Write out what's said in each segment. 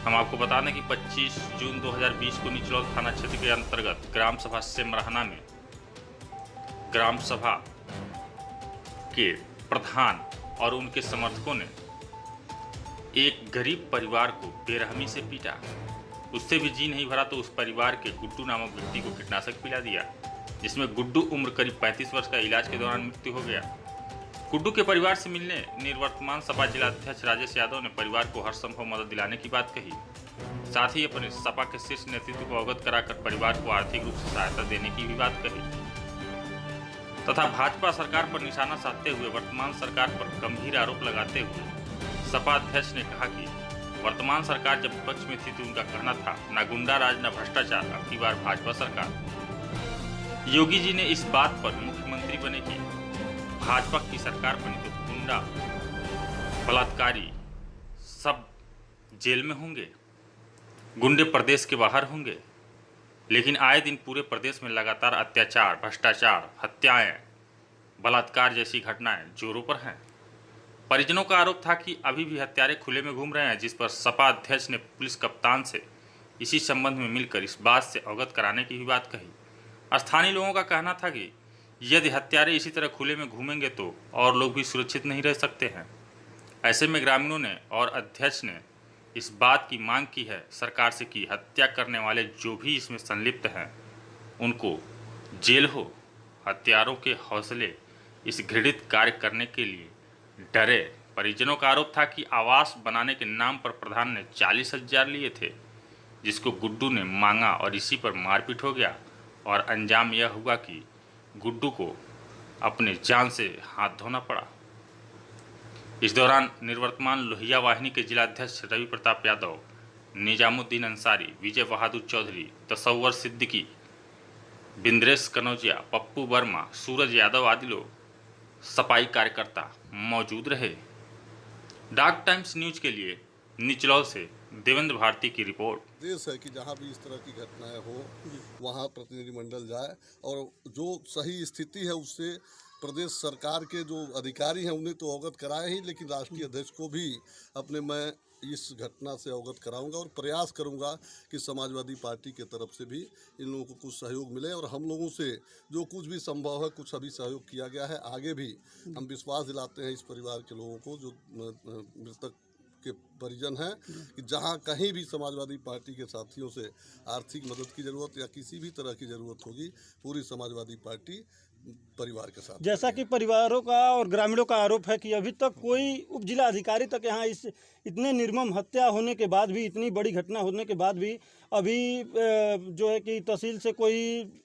हम आपको बता दें कि 25 जून 2020 को निचलौल थाना क्षेत्र के अंतर्गत ग्राम सभा सिमराहना में ग्राम सभा के प्रधान और उनके समर्थकों ने एक गरीब परिवार को बेरहमी से पीटा। उससे भी जी नहीं भरा तो उस परिवार के गुड्डू नामक व्यक्ति को कीटनाशक पिला दिया, जिसमें गुड्डू उम्र करीब 35 वर्ष का इलाज के दौरान मृत्यु हो गया। गुड्डू के परिवार से मिलने निवर्तमान सपा जिला अध्यक्ष राजेश यादव ने परिवार को हर संभव मदद दिलाने की बात कही। साथ ही अपने सपा के शीर्ष नेतृत्व को अवगत कराकर परिवार को आर्थिक रूप से सहायता देने की भी बात कही तथा भाजपा सरकार पर निशाना साधते हुए वर्तमान सरकार पर गंभीर आरोप लगाते हुए सपा अध्यक्ष ने कहा कि वर्तमान सरकार जब विपक्ष में थी तो उनका कहना था न गुंडा राज न भ्रष्टाचार, अब की बार भाजपा सरकार। योगी जी ने इस बात पर मुख्यमंत्री बने कि भाजपा की सरकार बनी तो गुंडा बलात्कारी सब जेल में होंगे, गुंडे प्रदेश के बाहर होंगे। लेकिन आए दिन पूरे प्रदेश में लगातार अत्याचार, भ्रष्टाचार, हत्याएं, बलात्कार जैसी घटनाएं जोरों पर हैं। परिजनों का आरोप था कि अभी भी हत्यारे खुले में घूम रहे हैं, जिस पर सपा अध्यक्ष ने पुलिस कप्तान से इसी संबंध में मिलकर इस बात से अवगत कराने की भी बात कही। स्थानीय लोगों का कहना था कि यदि हत्यारे इसी तरह खुले में घूमेंगे तो और लोग भी सुरक्षित नहीं रह सकते हैं। ऐसे में ग्रामीणों ने और अध्यक्ष ने इस बात की मांग की है सरकार से कि हत्या करने वाले जो भी इसमें संलिप्त हैं उनको जेल हो। हत्यारों के हौसले इस घृणित कार्य करने के लिए डरे। परिजनों का आरोप था कि आवास बनाने के नाम पर प्रधान ने 40,000 लिए थे, जिसको गुड्डू ने मांगा और इसी पर मारपीट हो गया और अंजाम यह हुआ कि गुड्डू को अपने जान से हाथ धोना पड़ा। इस दौरान निवर्तमान लोहिया वाहिनी के जिलाध्यक्ष रवि प्रताप यादव, निजामुद्दीन अंसारी, विजय बहादुर चौधरी, तसव्वर सिद्दीकी, बिंद्रेश कनौजिया, पप्पू वर्मा, सूरज यादव आदि लोग सफाई कार्यकर्ता मौजूद रहे। डाक टाइम्स न्यूज के लिए निचलौल से देवेंद्र भारती की रिपोर्ट। देश है कि जहाँ भी इस तरह की घटनाएं हो वहाँ प्रतिनिधिमंडल जाए और जो सही स्थिति है उससे प्रदेश सरकार के जो अधिकारी हैं उन्हें तो अवगत कराए ही, लेकिन राष्ट्रीय अध्यक्ष को भी अपने मैं इस घटना से अवगत कराऊंगा और प्रयास करूंगा कि समाजवादी पार्टी के तरफ से भी इन लोगों को कुछ सहयोग मिले और हम लोगों से जो कुछ भी संभव है कुछ अभी सहयोग किया गया है। आगे भी हम विश्वास दिलाते हैं इस परिवार के लोगों को जो मृतक के परिजन हैं कि जहां कहीं भी समाजवादी पार्टी के साथियों से आर्थिक मदद की ज़रूरत या किसी भी तरह की ज़रूरत होगी, पूरी समाजवादी पार्टी परिवार के साथ। जैसा कि परिवारों का और ग्रामीणों का आरोप है कि अभी तक कोई उप जिला अधिकारी तक यहाँ इस इतने निर्मम हत्या होने के बाद भी, इतनी बड़ी घटना होने के बाद भी अभी जो है कि तहसील से कोई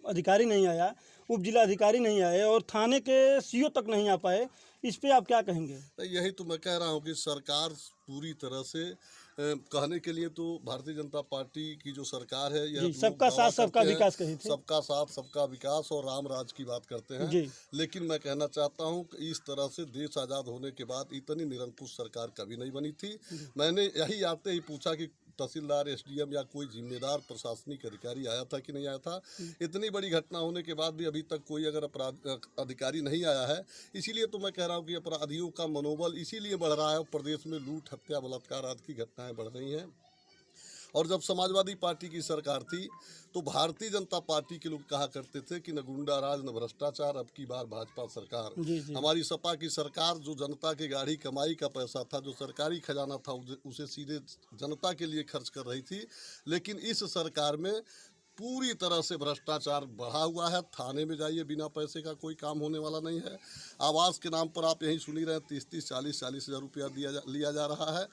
अधिकारी नहीं आया, उप जिला अधिकारी नहीं आए और थाने के सीओ तक नहीं आ पाए। इस पे आप क्या कहेंगे? यही तो मैं कह रहा हूँ कि सरकार पूरी तरह से कहने के लिए तो भारतीय जनता पार्टी की जो सरकार है यह सबका साथ सबका विकास कही थी, सबका साथ सबका विकास और राम राज की बात करते हैं। लेकिन मैं कहना चाहता हूं कि इस तरह से देश आज़ाद होने के बाद इतनी निरंकुश सरकार कभी नहीं बनी थी। मैंने यही आते ही पूछा कि तहसीलदार, एसडीएम या कोई जिम्मेदार प्रशासनिक अधिकारी आया था कि नहीं आया था। इतनी बड़ी घटना होने के बाद भी अभी तक कोई अगर अधिकारी नहीं आया है। इसीलिए तो मैं कह रहा हूँ कि अपराधियों का मनोबल इसीलिए बढ़ रहा है। प्रदेश में लूट, हत्या, बलात्कार आदि की घटनाएं बढ़ रही हैं। और जब समाजवादी पार्टी की सरकार थी तो भारतीय जनता पार्टी के लोग कहा करते थे कि न गुंडा राज न भ्रष्टाचार, अब की बार भाजपा सरकार। हमारी सपा की सरकार जो जनता के गाढ़ी कमाई का पैसा था, जो सरकारी खजाना था, उसे सीधे जनता के लिए खर्च कर रही थी। लेकिन इस सरकार में पूरी तरह से भ्रष्टाचार बढ़ा हुआ है। थाने में जाइए, बिना पैसे का कोई काम होने वाला नहीं है। आवास के नाम पर आप यही सुन ही रहे हैं, 30-30, 40-40 हज़ार रुपया लिया जा रहा है।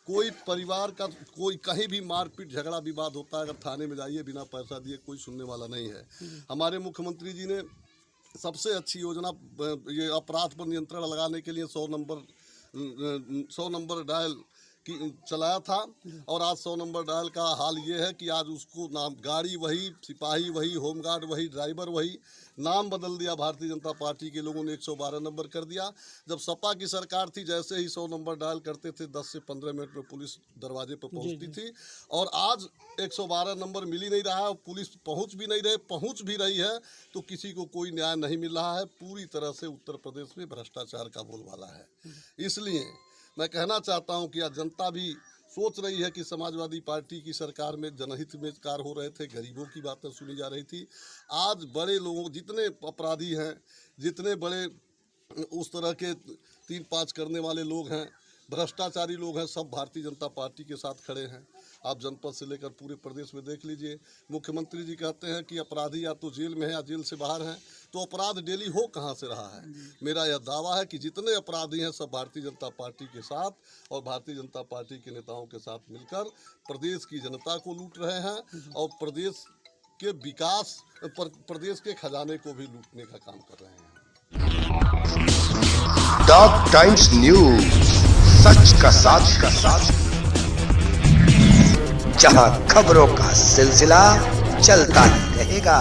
कोई परिवार का कोई कहीं भी मारपीट, झगड़ा, विवाद होता है, अगर थाने में जाइए बिना पैसा दिए कोई सुनने वाला नहीं है। हमारे मुख्यमंत्री जी ने सबसे अच्छी योजना ये अपराध पर नियंत्रण लगाने के लिए 100 नंबर डायल की चलाया था। और आज 100 नंबर डायल का हाल ये है कि आज उसको नाम, गाड़ी वही, सिपाही वही, होमगार्ड वही, ड्राइवर वही, नाम बदल दिया। भारतीय जनता पार्टी के लोगों ने 112 नंबर कर दिया। जब सपा की सरकार थी, जैसे ही 100 नंबर डायल करते थे 10 से 15 मिनट में पुलिस दरवाजे पर पहुंचती थी। और आज 112 नंबर मिल ही नहीं रहा है, पुलिस पहुंच भी रही है तो किसी को कोई न्याय नहीं मिल रहा है। पूरी तरह से उत्तर प्रदेश में भ्रष्टाचार का बोलबाला है। इसलिए मैं कहना चाहता हूं कि आज जनता भी सोच रही है कि समाजवादी पार्टी की सरकार में जनहित में कार्य हो रहे थे, गरीबों की बातें सुनी जा रही थी। आज बड़े लोगों, जितने अपराधी हैं, जितने बड़े उस तरह के 3-5 करने वाले लोग हैं, भ्रष्टाचारी लोग हैं, सब भारतीय जनता पार्टी के साथ खड़े हैं। आप जनपद से लेकर पूरे प्रदेश में देख लीजिए। मुख्यमंत्री जी कहते हैं कि अपराधी या तो जेल में है या जेल से बाहर हैं, तो अपराध डेली हो कहाँ से रहा है। मेरा यह दावा है कि जितने अपराधी हैं सब भारतीय जनता पार्टी के साथ और भारतीय जनता पार्टी के नेताओं के साथ मिलकर प्रदेश की जनता को लूट रहे हैं और प्रदेश के विकास, प्रदेश के खजाने को भी लूटने का काम कर रहे हैं। डॉग टाइम्स न्यूज, सच का साथ, जहां खबरों का सिलसिला चलता ही रहेगा।